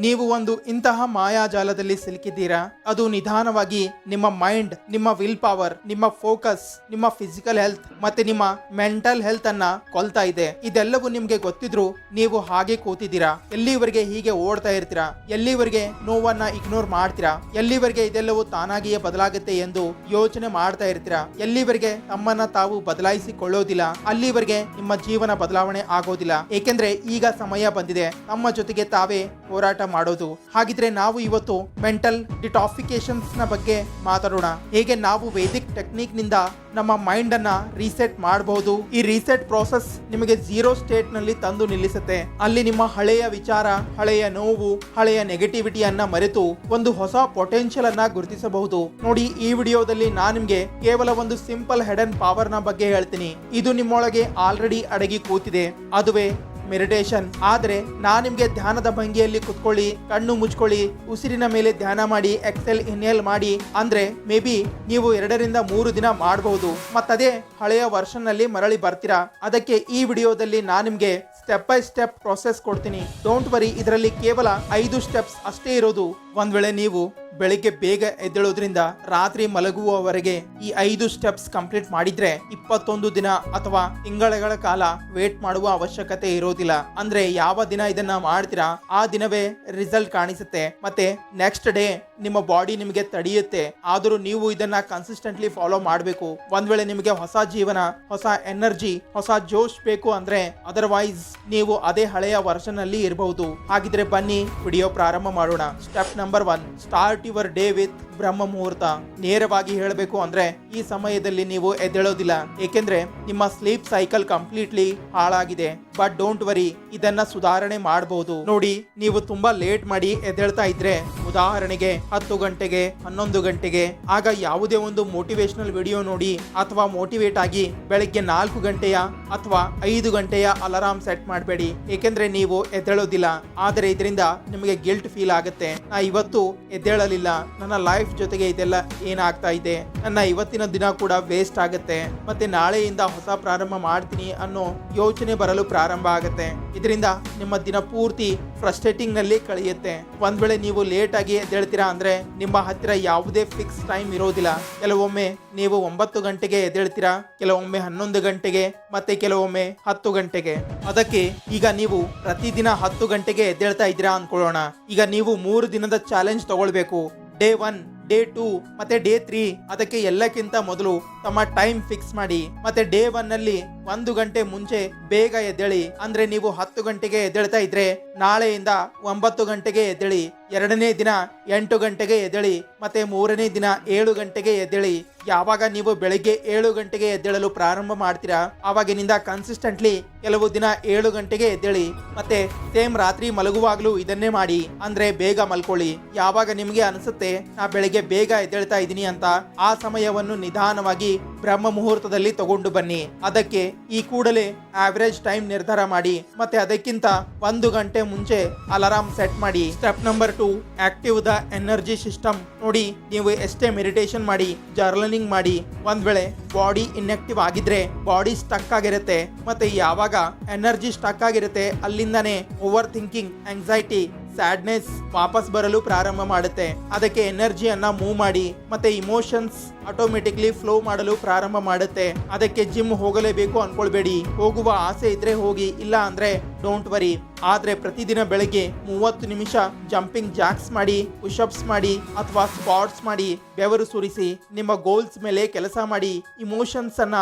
ನೀವು ಒಂದು ಇಂತಹ ಮಾಯಾಜಾಲದಲ್ಲಿ ಸಿಲುಕಿದ್ದೀರಾ. ಅದು ನಿಧಾನವಾಗಿ ನಿಮ್ಮ ಮೈಂಡ್, ನಿಮ್ಮ ವಿಲ್ ಪವರ್, ನಿಮ್ಮ ಫೋಕಸ್, ನಿಮ್ಮ ಫಿಸಿಕಲ್ ಹೆಲ್ತ್ ಮತ್ತೆ ನಿಮ್ಮ ಮೆಂಟಲ್ ಹೆಲ್ತ್ ಅನ್ನ ಕೊಲ್ತಾ ಇದೆ. ಇದೆಲ್ಲವೂ ನಿಮ್ಗೆ ಗೊತ್ತಿದ್ರು ನೀವು ಹಾಗೆ ಕೂತಿದ್ದೀರಾ. ಎಲ್ಲಿವರೆಗೆ ಹೀಗೆ ಓಡ್ತಾ ಇರ್ತೀರಾ? ಎಲ್ಲಿವರೆಗೆ ನೋವನ್ನ ಇಗ್ನೋರ್ ಮಾಡ್ತೀರಾ? ಎಲ್ಲಿವರೆಗೆ ಇದೆಲ್ಲವೂ ತಾನಾಗಿಯೇ ಬದಲಾಗುತ್ತೆ ಎಂದು ಯೋಚನೆ ಮಾಡ್ತಾ ಇರ್ತೀರಾ? ಎಲ್ಲಿವರೆಗೆ ತಮ್ಮನ್ನ ತಾವು ಬದಲಾಯಿಸಿಕೊಳ್ಳೋದಿಲ್ಲ ಅಲ್ಲಿವರೆಗೆ ನಿಮ್ಮ ಜೀವನ ಬದಲಾವಣೆ ಆಗೋದಿಲ್ಲ. ಏಕೆಂದ್ರೆ ಈಗ ಸಮಯ ಬಂದಿದೆ ನಮ್ಮ ಜೊತೆಗೆ ತಾವೇ ಹೋರಾಟ ಮಾಡೋದು. ಹಾಗಿದ್ರೆ ನಾವು ಇವತ್ತು ಮೆಂಟಲ್ ಡಿಟಾಫಿಕೇಶನ್ಸ್ ನ ಬಗ್ಗೆ ಮಾತಾಡೋಣ. ಹೇಗೆ ನಾವು ವೇದಿಕ್ ಟೆಕ್ನಿಕ್ ನಿಂದ ನಮ್ಮ ಮೈಂಡ್ ಅನ್ನ ರೀಸೆಟ್ ಮಾಡಬಹುದು. ಈ ರೀಸೆಟ್ ಪ್ರೋಸೆಸ್ ನಿಮಗೆ ಝೀರೋ ಸ್ಟೇಟ್ ನಲ್ಲಿ ತಂದು ನಿಲ್ಲಿಸುತ್ತೆ. ಅಲ್ಲಿ ನಿಮ್ಮ ಹಳೆಯ ವಿಚಾರ, ಹಳೆಯ ನೋವು, ಹಳೆಯ ನೆಗೆಟಿವಿಟಿಯನ್ನ ಮರೆತು ಒಂದು ಹೊಸ ಪೊಟೆನ್ಶಿಯಲ್ ಅನ್ನ ಗುರುತಿಸಬಹುದು. ನೋಡಿ, ಈ ವಿಡಿಯೋದಲ್ಲಿ ನಾನು ನಿಮ್ಗೆ ಕೇವಲ ಒಂದು ಸಿಂಪಲ್ ಹೆಡನ್ ಪವರ್ ನ ಬಗ್ಗೆ ಹೇಳ್ತೀನಿ. ಇದು ನಿಮ್ಮೊಳಗೆ ಆಲ್ರೆಡಿ ಅಡಗಿ ಕೂತಿದೆ. ಅದುವೇ ಮೆಡಿಟೇಷನ್. ಆದ್ರೆ ನಾನ್ ನಿಮ್ಗೆ ಧ್ಯಾನದ ಭಂಗಿಯಲ್ಲಿ ಕುತ್ಕೊಳ್ಳಿ, ಕಣ್ಣು ಮುಚ್ಕೊಳ್ಳಿ, ಉಸಿರಿನ ಮೇಲೆ ಧ್ಯಾನ ಮಾಡಿ, ಎಕ್ಸೆಲ್ ಇನ್ಹೇಲ್ ಮಾಡಿ ಅಂದ್ರೆ ಮೇ ಬಿ ನೀವು 2 ರಿಂದ 3 ದಿನ ಮಾಡಬಹುದು. ಮತ್ತದೇ ಹಳೆಯ ವರ್ಷನ್ ನಲ್ಲಿ ಮರಳಿ ಬರ್ತೀರಾ. ಅದಕ್ಕೆ ಈ ವಿಡಿಯೋದಲ್ಲಿ ನಾನ್ ನಿಮ್ಗೆ ಸ್ಟೆಪ್ ಬೈ ಸ್ಟೆಪ್ ಪ್ರೊಸೆಸ್ ಕೊಡ್ತೀನಿ. ಡೋಂಟ್ ವರಿ, ಇದರಲ್ಲಿ ಕೇವಲ 5 ಸ್ಟೆಪ್ಸ್ ಅಷ್ಟೇ ಇರೋದು. ಒಂದ್ ವೇಳೆ ನೀವು ಬೆಳಿಗ್ಗೆ ಬೇಗ ಎದ್ದೇಳೋದ್ರಿಂದ ರಾತ್ರಿ ಮಲಗುವವರೆಗೆ ಈ 5 ಸ್ಟೆಪ್ಸ್ ಕಂಪ್ಲೀಟ್ ಮಾಡಿದ್ರೆ 21 ದಿನ ಅಥವಾ ತಿಂಗಳ ಕಾಲ ವೇಟ್ ಮಾಡುವ ಅವಶ್ಯಕತೆ ಇರೋದಿಲ್ಲ. ಅಂದ್ರೆ ಯಾವ ದಿನ ಇದನ್ನ ಮಾಡ್ತೀರಾ ಆ ದಿನವೇ ರಿಸಲ್ಟ್ ಕಾಣಿಸುತ್ತೆ. ಮತ್ತೆ ನೆಕ್ಸ್ಟ್ ಡೇ ನಿಮ್ಮ ಬಾಡಿ ನಿಮಗೆ ತಡೆಯುತ್ತೆ. ಆದರೂ ನೀವು ಇದನ್ನ ಕನ್ಸಿಸ್ಟೆಂಟ್ಲಿ ಫಾಲೋ ಮಾಡಬೇಕು. ಒಂದ್ ವೇಳೆ ನಿಮಗೆ ಹೊಸ ಜೀವನ, ಹೊಸ ಎನರ್ಜಿ, ಹೊಸ ಜೋಶ್ ಬೇಕು ಅಂದ್ರೆ ಅದರ್ವೈಸ್ ನೀವು ಅದೇ ಹಳೆಯ ವರ್ಷನ್ ಅಲ್ಲಿ ಇರಬಹುದು. ಹಾಗಿದ್ರೆ ಬನ್ನಿ ವಿಡಿಯೋ ಪ್ರಾರಂಭ ಮಾಡೋಣ. Step number 1, start your day with Brahma muhurta. ನೇರವಾಗಿ ಹೇಳಬೇಕು ಅಂದ್ರೆ ಈ ಸಮಯದಲ್ಲಿ ನೀವು ಎದ್ದೇಳೋದಿಲ್ಲ, ಏಕೆಂದ್ರೆ ನಿಮ್ಮ ಸ್ಲೀಪ್ ಸೈಕಲ್ ಕಂಪ್ಲೀಟ್ಲಿ ಹಾಳಾಗಿದೆ. ಬಟ್ ಡೋಂಟ್ ವರಿ, ಇದನ್ನ ಸುಧಾರಣೆ ಮಾಡಬಹುದು. ನೋಡಿ, ನೀವು ತುಂಬಾ ಲೇಟ್ ಮಾಡಿ ಎದ್ದೇಳ್ತಾ ಇದ್ರೆ, ಉದಾಹರಣೆಗೆ 10 ಗಂಟೆಗೆ, 11 ಗಂಟೆಗೆ, ಆಗ ಯಾವುದೇ ಒಂದು ಮೋಟಿವೇಶನಲ್ ವಿಡಿಯೋ ನೋಡಿ ಅಥವಾ ಮೋಟಿವೇಟ್ ಆಗಿ ಬೆಳಗ್ಗೆ 4 ಗಂಟೆಯ ಅಥವಾ 5 ಗಂಟೆಯ ಅಲಾರಾಮ್ ಸೆಟ್ ಮಾಡಬೇಡಿ, ಏಕೆಂದ್ರೆ ನೀವು ಎದ್ದೇಳೋದಿಲ್ಲ. ಆದರೆ ಇದರಿಂದ ನಿಮಗೆ ಗಿಲ್ಟ್ ಫೀಲ್ ಆಗುತ್ತೆ. ನಾ ಇವತ್ತು ಎದ್ದೇಳಲಿಲ್ಲ, ನನ್ನ ಲೈಫ್ ಜೊತೆಗೆ ಇದೆಲ್ಲ ಏನಾಗ್ತಾ ಇದೆ, ನನ್ನ ಇವತ್ತಿನ ದಿನ ಕೂಡ ವೇಸ್ಟ್ ಆಗುತ್ತೆ, ಮತ್ತೆ ನಾಳೆಯಿಂದ ಹೊಸ ಪ್ರಾರಂಭ ಮಾಡ್ತೀನಿ ಅನ್ನೋ ಯೋಚನೆ ಬರಲು ಪ್ರಾರಂಭ ಆಗುತ್ತೆ. ಇದರಿಂದ ನಿಮ್ಮ ದಿನ ಪೂರ್ತಿ ಫ್ರಸ್ಟ್ರೇಟಿಂಗ್ ನಲ್ಲಿ ಕಳೆಯುತ್ತೆ. ಒಂದ್ ವೇಳೆ ನೀವು ಲೇಟ್ ಆಗಿ ಎದ್ದೇಳ್ತೀರಾ ಅಂದ್ರೆ ನಿಮ್ಮ ಹತ್ತಿರ ಯಾವುದೇ ಫಿಕ್ಸ್ ಟೈಮ್ ಇರೋದಿಲ್ಲ. ಕೆಲವೊಮ್ಮೆ ನೀವು 9 ಗಂಟೆಗೆ ಎದ್ದೇಳ್ತೀರಾ, ಕೆಲವೊಮ್ಮೆ 11 ಗಂಟೆಗೆ, ಮತ್ತೆ ಕೆಲವೊಮ್ಮೆ 10 ಗಂಟೆಗೆ. ಅದಕ್ಕೆ ಈಗ ನೀವು ಪ್ರತಿದಿನ 10 ಗಂಟೆಗೆ ಎದ್ದೇಳ್ತಾ ಇದ್ದೀರಾ ಅನ್ಕೊಳ್ಳೋಣ. ಈಗ ನೀವು 3 ದಿನದ ಚಾಲೆಂಜ್ ತಗೊಳ್ಬೇಕು. ಡೇ 1, ಡೇ 2 ಮತ್ತೆ ಡೇ 3. ಅದಕ್ಕೆ ಎಲ್ಲಕ್ಕಿಂತ ಮೊದಲು ತಮ್ಮ ಟೈಮ್ ಫಿಕ್ಸ್ ಮಾಡಿ. ಮತ್ತೆ ಡೇ 1 ನಲ್ಲಿ 1 ಗಂಟೆ ಮುಂಚೆ ಬೇಗ ಎದ್ದೇಳಿ. ಅಂದ್ರೆ ನೀವು 10 ಗಂಟೆಗೆ ಎದ್ದೇಳ್ತಾ ಇದ್ರೆ ನಾಳೆಯಿಂದ 9 ಗಂಟೆಗೆ ಎದ್ದೇಳಿ. 2ನೇ ದಿನ 8 ಗಂಟೆಗೆ ಎದ್ದೇಳಿ. ಮತ್ತೆ 3ನೇ ದಿನ 7 ಗಂಟೆಗೆ ಎದ್ದೇಳಿ. ಯಾವಾಗ ನೀವು ಬೆಳಿಗ್ಗೆ 7 ಗಂಟೆಗೆ ಎದ್ದೇಳಲು ಪ್ರಾರಂಭ ಮಾಡ್ತೀರಾ ಆವಾಗಿನಿಂದ ಕನ್ಸಿಸ್ಟೆಂಟ್ಲಿ ಕೆಲವು ದಿನ 7 ಗಂಟೆಗೆ ಎದ್ದೇಳಿ. ಮತ್ತೆ ಸೇಮ್ ರಾತ್ರಿ ಮಲಗುವಾಗ್ಲೂ ಇದನ್ನೇ ಮಾಡಿ. ಅಂದ್ರೆ ಬೇಗ ಮಲ್ಕೊಳ್ಳಿ. ಯಾವಾಗ ನಿಮ್ಗೆ ಅನಿಸುತ್ತೆ ನಾ ಬೆಳಿಗ್ಗೆ ಬೇಗ ಎದ್ದೇಳ್ತಾ ಇದ್ದೀನಿ ಅಂತ, ಆ ಸಮಯವನ್ನು ನಿಧಾನವಾಗಿ ಬ್ರಹ್ಮ ಮುಹೂರ್ತದಲ್ಲಿ ತಗೊಂಡು ಬನ್ನಿ. ಅದಕ್ಕೆ ಈ ಕೂಡಲೇ ಆವರೇಜ್ ಟೈಮ್ ನಿರ್ಧಾರ ಮಾಡಿ. ಮತ್ತೆ ಅದಕ್ಕಿಂತ 1 ಗಂಟೆ ಮುಂಚೆ ಅಲಾರಾಮ್ ಸೆಟ್ ಮಾಡಿ. Step number 2, active the energy system. ನೋಡಿ, ನೀವು ಎಷ್ಟೇ ಮೆಡಿಟೇಷನ್ ಮಾಡಿ, ಜರ್ನಲಿಂಗ್ ಮಾಡಿ, ಒಂದ್ ವೇಳೆ ಬಾಡಿ ಇನ್ಆಕ್ಟಿವ್ ಆಗಿದ್ರೆ ಬಾಡಿ ಸ್ಟಕ್ ಆಗಿರುತ್ತೆ. ಮತ್ತೆ ಯಾವಾಗ ಎನರ್ಜಿ ಸ್ಟಕ್ ಆಗಿರುತ್ತೆ ಅಲ್ಲಿಂದಾನೇ ಓವರ್ ಥಿಂಕಿಂಗ್, ಆಂಗ್ಸೈಟಿ, ಸ್ಯಾಡ್ನೆಸ್ ವಾಪಸ್ ಬರಲು ಪ್ರಾರಂಭ ಮಾಡುತ್ತೆ. ಅದಕ್ಕೆ ಎನರ್ಜಿಯನ್ನ ಮೂವ್ ಮಾಡಿ. ಮತ್ತೆ ಇಮೋಷನ್ಸ್ ಆಟೋಮೆಟಿಕ್ಲಿ ಫ್ಲೋ ಮಾಡಲು ಪ್ರಾರಂಭ ಮಾಡುತ್ತೆ. ಅದಕ್ಕೆ ಜಿಮ್ ಹೋಗಲೇಬೇಕು ಅನ್ಕೊಳ್ಬೇಡಿ. ಹೋಗುವ ಆಸೆ ಇದ್ರೆ ಹೋಗಿ, ಇಲ್ಲ ಅಂದ್ರೆ ಡೋಂಟ್ ವರಿ. ಆದ್ರೆ ಪ್ರತಿದಿನ ಬೆಳಗ್ಗೆ 30 ನಿಮಿಷ ಜಂಪಿಂಗ್ ಜಾಕ್ಸ್ ಮಾಡಿ, ಪುಷಪ್ಸ್ ಮಾಡಿ ಅಥವಾ ಸ್ಕ್ವಾಟ್ಸ್ ಮಾಡಿ, ಬೆವರು ಸುರಿಸಿ, ನಿಮ್ಮ ಗೋಲ್ಸ್ ಮೇಲೆ ಕೆಲಸ ಮಾಡಿ, ಇಮೋಷನ್ಸ್ ಅನ್ನ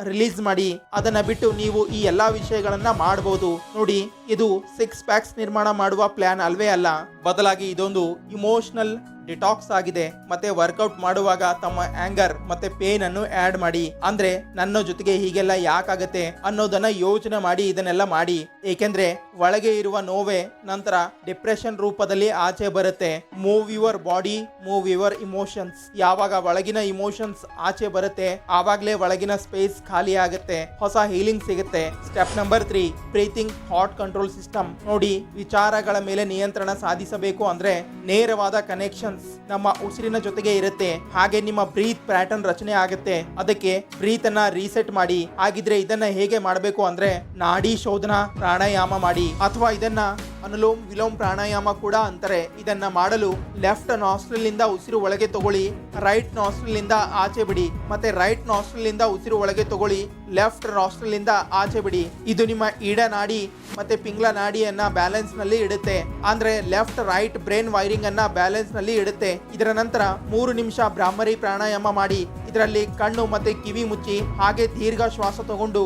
ರಿಲೀಸ್ ಮಾಡಿ. ಅದನ್ನ ಬಿಟ್ಟು ನೀವು ಈ ಎಲ್ಲಾ ವಿಷಯಗಳನ್ನ ಮಾಡಬಹುದು. ನೋಡಿ, ಇದು 6 ಪ್ಯಾಕ್ಸ್ ನಿರ್ಮಾಣ ಮಾಡುವ ಪ್ಲಾನ್ ಅಲ್ವೇ ಅಲ್ಲ, ಬದಲಾಗಿ ಇದೊಂದು ಇಮೋಷನಲ್ ಡಿಟಾಕ್ಸ್ ಆಗಿದೆ. ಮತ್ತೆ ವರ್ಕೌಟ್ ಮಾಡುವಾಗ ತಮ್ಮ ಆಂಗರ್ ಮತ್ತೆ ಪೇನ್ ಅನ್ನು ಆಡ್ ಮಾಡಿ. ಅಂದ್ರೆ ನನ್ನ ಜೊತೆಗೆ ಹೀಗೆಲ್ಲ ಯಾಕಾಗತ್ತೆ ಅನ್ನೋದನ್ನ ಯೋಚನೆ ಮಾಡಿ ಇದನ್ನೆಲ್ಲ ಮಾಡಿ. ಏಕೆಂದ್ರೆ ಒಳಗೆ ಇರುವ ನೋವೇ ನಂತರ ಡಿಪ್ರೆಷನ್ ರೂಪದಲ್ಲಿ ಆಚೆ ಬರುತ್ತೆ. Move your body, move your emotions. ಯಾವಾಗ ಒಳಗಿನ ಇಮೋಷನ್ಸ್ ಆಚೆ ಬರುತ್ತೆ ಆವಾಗ್ಲೇ ಒಳಗಿನ ಸ್ಪೇಸ್ ಖಾಲಿ ಆಗುತ್ತೆ, ಹೊಸ ಹೀಲಿಂಗ್ ಸಿಗುತ್ತೆ. Step number 3, breathing thought control system. ನೋಡಿ, ವಿಚಾರಗಳ ಮೇಲೆ ನಿಯಂತ್ರಣ ಸಾಧಿಸಬೇಕು ಅಂದ್ರೆ ನೇರವಾದ ಕನೆಕ್ಷನ್ ನಮ್ಮ ಉಸಿರಿನ ಜೊತೆಗೆ ಇರುತ್ತೆ. ಹಾಗೆ ನಿಮ್ಮ ಬ್ರೀತ್ ಪ್ಯಾಟರ್ನ್ ರಚನೆ ಆಗುತ್ತೆ. ಅದಕ್ಕೆ ಬ್ರೀತ್ ಅನ್ನ ರೀಸೆಟ್ ಮಾಡಿ. ಹಾಗಿದ್ರೆ ಇದನ್ನ ಹೇಗೆ ಮಾಡಬೇಕು ಅಂದ್ರೆ ನಾಡಿ ಶೋಧನಾ ಪ್ರಾಣಾಯಾಮ ಮಾಡಿ, ಅಥವಾ ಇದನ್ನ ಅನುಲೋಮ್ ವಿಲೋಮ್ ಪ್ರಾಣಾಯಾಮ ಕೂಡ ಅಂತಾರೆ. ಇದನ್ನ ಮಾಡಲು ಲೆಫ್ಟ್ ನಾಸ್ಟ್ರಿಲ್ ಇಂದ ಉಸಿರು ಒಳಗೆ ತಗೊಳ್ಳಿ, ರೈಟ್ ನಾಸ್ಟ್ರಿಲ್ ಇಂದ ಆಚೆ ಬಿಡಿ, ಮತ್ತೆ ರೈಟ್ ನಾಸ್ಟ್ರಿಲ್ ಇಂದ ಉಸಿರು ಒಳಗೆ ತಗೊಳ್ಳಿ, ಲೆಫ್ಟ್ ನಾಸ್ಟ್ರಿಲ್ ಇಂದ ಆಚೆ ಬಿಡಿ. ಇದು ನಿಮ್ಮ ಈಡ ನಾಡಿ ಮತ್ತೆ ಪಿಂಗ್ಲ ನಾಡಿಯನ್ನ ಬ್ಯಾಲೆನ್ಸ್ ನಲ್ಲಿ ಇಡುತ್ತೆ. ಅಂದ್ರೆ ಲೆಫ್ಟ್ ರೈಟ್ ಬ್ರೈನ್ ವೈರಿಂಗ್ ಅನ್ನ ಬ್ಯಾಲೆನ್ಸ್ ನಲ್ಲಿ ಇಡುತ್ತೆ. ಇದರ ನಂತರ 3 ನಿಮಿಷ ಭ್ರಾಮರಿ ಪ್ರಾಣಾಯಾಮ ಮಾಡಿ. ಇದರಲ್ಲಿ ಕಣ್ಣು ಮತ್ತೆ ಕಿವಿ ಮುಚ್ಚಿ ಹಾಗೆ ದೀರ್ಘ ಶ್ವಾಸ ತಗೊಂಡು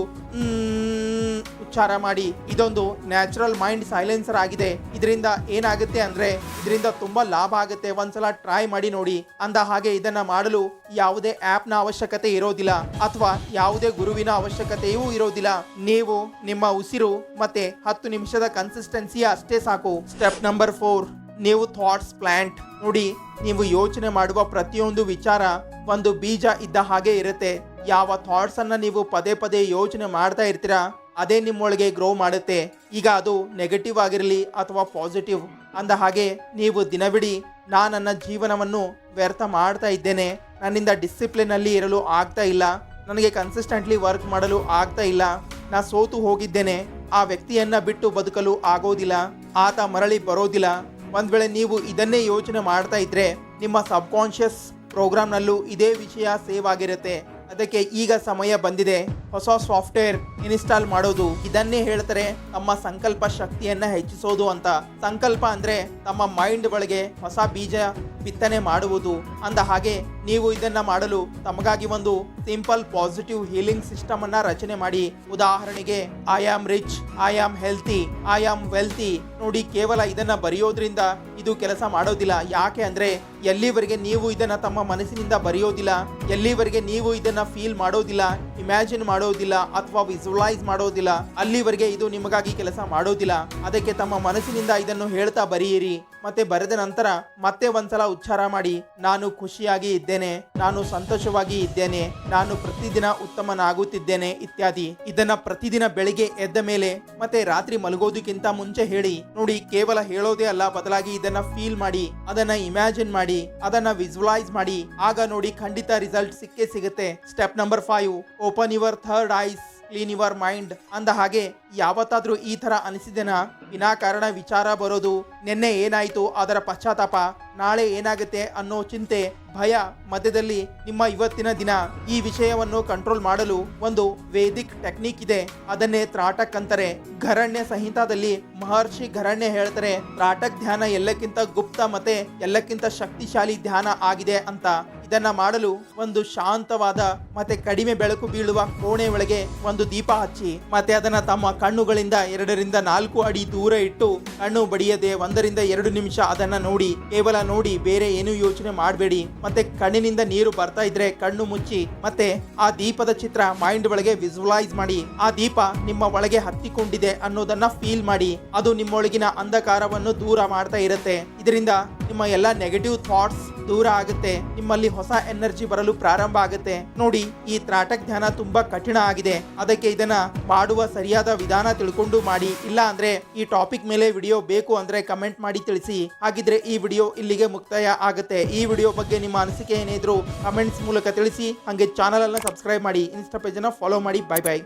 ಉಚ್ಚಾರ ಮಾಡಿ. ಇದೊಂದು ನ್ಯಾಚುರಲ್ ಮೈಂಡ್ ಸೈಲೆನ್ಸರ್ ಆಗಿದೆ. ಇದರಿಂದ ಏನಾಗುತ್ತೆ ಅಂದ್ರೆ ಇದರಿಂದ ತುಂಬಾ ಲಾಭ ಆಗುತ್ತೆ. ಒಂದ್ಸಲ ಟ್ರೈ ಮಾಡಿ ನೋಡಿ. ಅಂದ ಹಾಗೆ ಇದನ್ನ ಮಾಡಲು ಯಾವುದೇ ಆಪ್ ನ ಅವಶ್ಯಕತೆ ಇರೋದಿಲ್ಲ ಅಥವಾ ಯಾವುದೇ ಗುರುವಿನ ಅವಶ್ಯಕತೆಯೂ ಇರೋದಿಲ್ಲ. ನೀವು ನಿಮ್ಮ ಉಸಿರು ಮತ್ತೆ 10 ನಿಮಿಷದ ಕನ್ಸಿಸ್ಟೆನ್ಸಿ ಅಷ್ಟೇ ಸಾಕು. ಸ್ಟೆಪ್ ನಂಬರ್ 4, ನೀವು ಥಾಟ್ಸ್ ಪ್ಲಾಂಟ್. ನೋಡಿ, ನೀವು ಯೋಚನೆ ಮಾಡುವ ಪ್ರತಿಯೊಂದು ವಿಚಾರ ಒಂದು ಬೀಜ ಇದ್ದ ಹಾಗೆ ಇರುತ್ತೆ. ಯಾವ ಥಾಟ್ಸ್ ಅನ್ನ ನೀವು ಪದೇ ಪದೇ ಯೋಚನೆ ಮಾಡ್ತಾ ಇರ್ತೀರಾ ಅದೇ ನಿಮ್ಮೊಳಗೆ ಗ್ರೋ ಮಾಡುತ್ತೆ. ಈಗ ಅದು ನೆಗೆಟಿವ್ ಆಗಿರಲಿ ಅಥವಾ ಪಾಸಿಟಿವ್. ಅಂದ ಹಾಗೆ ನೀವು ದಿನವಿಡೀ ನನ್ನ ಜೀವನವನ್ನು ವ್ಯರ್ಥ ಮಾಡ್ತಾ ಇದ್ದೇನೆ, ನನ್ನಿಂದ ಡಿಸಿಪ್ಲಿನ್ ಅಲ್ಲಿ ಇರಲು ಆಗ್ತಾ ಇಲ್ಲ, ನನಗೆ ಕನ್ಸಿಸ್ಟೆಂಟ್ಲಿ ವರ್ಕ್ ಮಾಡಲು ಆಗ್ತಾ ಇಲ್ಲ, ನಾ ಸೋತು ಹೋಗಿದ್ದೇನೆ, ಆ ವ್ಯಕ್ತಿಯನ್ನ ಬಿಟ್ಟು ಬದುಕಲು ಆಗೋದಿಲ್ಲ, ಆತ ಮರಳಿ ಬರೋದಿಲ್ಲ. ಒಂದ್ ವೇಳೆ ನೀವು ಇದನ್ನೇ ಯೋಚನೆ ಮಾಡ್ತಾ ಇದ್ರೆ ನಿಮ್ಮ ಸಬ್ಕಾನ್ಷಿಯಸ್ ಪ್ರೋಗ್ರಾಮ್ನಲ್ಲೂ ಇದೇ ವಿಷಯ ಸೇವ್ ಆಗಿರುತ್ತೆ. ಅದಕ್ಕೆ ಈಗ ಸಮಯ ಬಂದಿದೆ ಹೊಸ ಸಾಫ್ಟ್ವೇರ್ ಇನ್ಸ್ಟಾಲ್ ಮಾಡೋದು. ಇದನ್ನೇ ಹೇಳ್ತಾರೆ ತಮ್ಮ ಸಂಕಲ್ಪ ಶಕ್ತಿಯನ್ನ ಹೆಚ್ಚಿಸೋದು ಅಂತ. ಸಂಕಲ್ಪ ಅಂದ್ರೆ ತಮ್ಮ ಮೈಂಡ್ ಒಳಗೆ ಹೊಸ ಬೀಜ ಬಿತ್ತನೆ ಮಾಡುವುದು. ಅಂದ ಹಾಗೆ ನೀವು ಇದನ್ನ ಮಾಡಲು ತಮಗಾಗಿ ಒಂದು ಸಿಂಪಲ್ ಪಾಸಿಟಿವ್ ಹೀಲಿಂಗ್ ಸಿಸ್ಟಮ್ ಅನ್ನ ರಚನೆ ಮಾಡಿ. ಉದಾಹರಣೆಗೆ I am rich, I am healthy, I am wealthy. ನೋಡಿ, ಕೇವಲ ಇದನ್ನ ಬರೆಯೋದ್ರಿಂದ ಇದು ಕೆಲಸ ಮಾಡೋದಿಲ್ಲ. ಯಾಕೆ ಅಂದ್ರೆ ಎಲ್ಲಿವರೆಗೆ ನೀವು ಇದನ್ನ ತಮ್ಮ ಮನಸ್ಸಿನಿಂದ ಬರೆಯೋದಿಲ್ಲ, ಎಲ್ಲಿವರೆಗೆ ನೀವು ಇದನ್ನ ಫೀಲ್ ಮಾಡೋದಿಲ್ಲ, ಇಮ್ಯಾಜಿನ್ ಮಾಡೋದಿಲ್ಲ ಅಥವಾ ವಿಜುವಲೈಸ್ ಮಾಡೋದಿಲ್ಲ, ಅಲ್ಲಿವರೆಗೆ ಇದು ನಿಮಗಾಗಿ ಕೆಲಸ ಮಾಡೋದಿಲ್ಲ. ಅದಕ್ಕೆ ತಮ್ಮ ಮನಸ್ಸಿನಿಂದ ಇದನ್ನು ಹೇಳ್ತಾ ಬರೆಯಿರಿ. ಮತ್ತೆ ಬರೆದ ನಂತರ ಮತ್ತೆ ಒಂದ್ಸಲ ಉಚ್ಚಾರ ಮಾಡಿ, ನಾನು ಖುಷಿಯಾಗಿ ಇದ್ದೇನೆ, ನಾನು ಸಂತೋಷವಾಗಿ ಇದ್ದೇನೆ, ನಾನು ಪ್ರತಿದಿನ ಉತ್ತಮನಾಗುತ್ತಿದ್ದೇನೆ ಇತ್ಯಾದಿ. ಇದನ್ನ ಪ್ರತಿದಿನ ಬೆಳಿಗ್ಗೆ ಎದ್ದ ಮೇಲೆ ಮತ್ತೆ ರಾತ್ರಿ ಮಲಗೋದಕ್ಕಿಂತ ಮುಂಚೆ ಹೇಳಿ. ನೋಡಿ, ಕೇವಲ ಹೇಳೋದೇ ಅಲ್ಲ, ಬದಲಾಗಿ ಇದನ್ನ ಫೀಲ್ ಮಾಡಿ, ಅದನ್ನ ಇಮ್ಯಾಜಿನ್ ಮಾಡಿ, ಅದನ್ನ ವಿಜುವಲೈಸ್ ಮಾಡಿ. ಆಗ ನೋಡಿ ಖಂಡಿತ ರಿಸಲ್ಟ್ ಸಿಕ್ಕೇ ಸಿಗುತ್ತೆ. Step number 5, open your third ice, clean your mind. ಅಂದ ಹಾಗೆ ಯಾವತ್ತಾದ್ರೂ ಈ ತರ ಅನಿಸಿದೆನಾ? ವಿನಾಕಾರಣ ವಿಚಾರ ಬರೋದು, ನಿನ್ನೆ ಏನಾಯ್ತು ಅದರ ಪಶ್ಚಾತ್ತಾಪ, ನಾಳೆ ಏನಾಗುತ್ತೆ ಅನ್ನೋ ಚಿಂತೆ, ಭಯ ಮಧ್ಯದಲ್ಲಿ ನಿಮ್ಮ ಇವತ್ತಿನ ದಿನ. ಈ ವಿಷಯವನ್ನು ಕಂಟ್ರೋಲ್ ಮಾಡಲು ಒಂದು ವೇದಿಕ್ ಟೆಕ್ನಿಕ್ ಇದೆ, ಅದನ್ನೇ ತ್ರಾಟಕ್ ಅಂತಾರೆ. ಘರಣ್ಯ ಸಂಹಿತಾದಲ್ಲಿ ಮಹರ್ಷಿ ಘರಣ್ಯ ಹೇಳ್ತಾರೆ, ತ್ರಾಟಕ್ ಧ್ಯಾನ ಎಲ್ಲಕ್ಕಿಂತ ಗುಪ್ತ ಮತ್ತೆ ಎಲ್ಲಕ್ಕಿಂತ ಶಕ್ತಿಶಾಲಿ ಧ್ಯಾನ ಆಗಿದೆ ಅಂತ. ಇದನ್ನ ಮಾಡಲು ಒಂದು ಶಾಂತವಾದ ಮತ್ತೆ ಕಡಿಮೆ ಬೆಳಕು ಬೀಳುವ ಕೋಣೆ ಒಳಗೆ ಒಂದು ದೀಪ ಹಚ್ಚಿ, ಮತ್ತೆ ಅದನ್ನ ತಮ್ಮ ಕಣ್ಣುಗಳಿಂದ 2 ರಿಂದ 4 ಅಡಿ ದೂರ ಇಟ್ಟು ಕಣ್ಣು ಬಡಿಯದೆ 1 ರಿಂದ 2 ನಿಮಿಷ ಅದನ್ನ ನೋಡಿ, ಕೇವಲ ನೋಡಿ, ಬೇರೆ ಏನು ಯೋಚನೆ ಮಾಡಬೇಡಿ. ಮತ್ತೆ ಕಣ್ಣಿನಿಂದ ನೀರು ಬರ್ತಾ ಇದ್ರೆ ಕಣ್ಣು ಮುಚ್ಚಿ ಮತ್ತೆ ಆ ದೀಪದ ಚಿತ್ರ ಮೈಂಡ್ ಒಳಗೆ ವಿಜುವಲೈಸ್ ಮಾಡಿ. ಆ ದೀಪ ನಿಮ್ಮ ಒಳಗೆ ಹತ್ತಿಕೊಂಡಿದೆ ಅನ್ನೋದನ್ನ ಫೀಲ್ ಮಾಡಿ. ಅದು ನಿಮ್ಮೊಳಗಿನ ಅಂಧಕಾರವನ್ನು ದೂರ ಮಾಡ್ತಾ ಇರುತ್ತೆ. ಇದರಿಂದ ನಿಮ್ಮ ಎಲ್ಲ ನೆಗೆಟಿವ್ ಥಾಟ್ಸ್ ದೂರ ಆಗುತ್ತೆ, ನಿಮ್ಮಲ್ಲಿ ಹೊಸ ಎನರ್ಜಿ ಬರಲು ಪ್ರಾರಂಭ ಆಗುತ್ತೆ. ನೋಡಿ, ಈ ತ್ರಾಟಕ್ ಧ್ಯಾನ ತುಂಬಾ ಕಠಿಣ ಆಗಿದೆ. ಅದಕ್ಕೆ ಇದನ್ನ ಮಾಡುವ ಸರಿಯಾದ ವಿಧಾನ ತಿಳ್ಕೊಂಡು ಮಾಡಿ. ಇಲ್ಲ ಅಂದ್ರೆ ಈ ಟಾಪಿಕ್ ಮೇಲೆ ವಿಡಿಯೋ ಬೇಕು ಅಂದ್ರೆ ಕಮೆಂಟ್ ಮಾಡಿ ತಿಳಿಸಿ. ಹಾಗಿದ್ರೆ ಈ ವಿಡಿಯೋ ಇಲ್ಲಿಗೆ ಮುಕ್ತಾಯ ಆಗುತ್ತೆ. ಈ ವಿಡಿಯೋ ಬಗ್ಗೆ ನಿಮ್ಮ ಅನಿಸಿಕೆ ಏನಿದ್ರು ಕಮೆಂಟ್ಸ್ ಮೂಲಕ ತಿಳಿಸಿ. ಹಾಗೆ ಚಾನಲ್ ಅನ್ನ ಸಬ್ಸ್ಕ್ರೈಬ್ ಮಾಡಿ, ಇನ್ಸ್ಟಾ ಪೇಜ್ ಅನ್ನ ಫಾಲೋ ಮಾಡಿ. Bye bye.